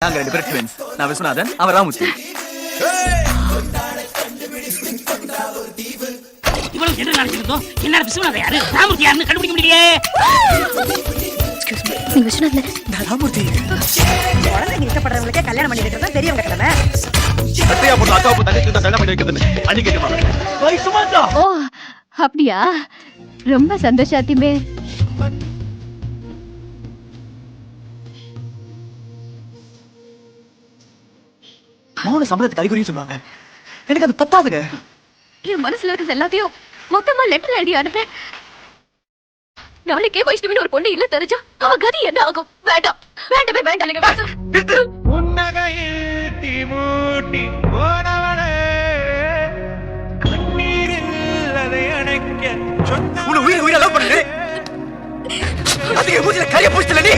நாங்க 2 பேரும் ட்வின்ஸ். நான் விஸ்வநாதன், அவன் ராமுத்தி. இவ்வளவு என்ன நடந்துருந்தோம்? என்ன விஸ்வநாதன் யாரு? ராமுத்தி யாருன்னு கண்டுபிடிக்க முடியலையே. எக்ஸ்கியூஸ் மீ, நீ விஸ்வநாதன்? நான் ராமுத்தி. குழந்தைங்க இஷ்டப்படுறவங்களுக்கே கல்யாணம் பண்ணி வைக்கிறது பெரியவங்க கடமை. சட்டையா போட்டு அக்கா போட்டு தங்கச்சி தான் கல்யாணம் பண்ணி வைக்கிறதுன்னு அன்னைக்கு கேட்டுப்பாங்க. ஓ அப்படியா, ரொம்ப சந்தோஷம் அத்திமே. மௌன சம்பளத்துக்கு அறிகுறின்னு சொன்னாங்க. எனக்கு அது பத்தாதுங்க. என் மனசுல இருக்கிறது எல்லாத்தையும் மொத்தமா லெட்டர் எழுதி அனுப்பேன். நாளைக்கே வைஷ்ணவின்னு ஒரு பொண்ணு இல்ல தெரிஞ்சா அவ கதி என்ன ஆகும்? வேண்டாம் வேண்டவே வேண்டாம். நீங்க புன்னகையில் தீமூட்டி போனவனே கண்ணீரில் அதை அணைக்க சொன்ன உன்னை உயிரை லவ் பண்ணு. அதுக்கு மூச்சில கரிய பூச்சல நீ.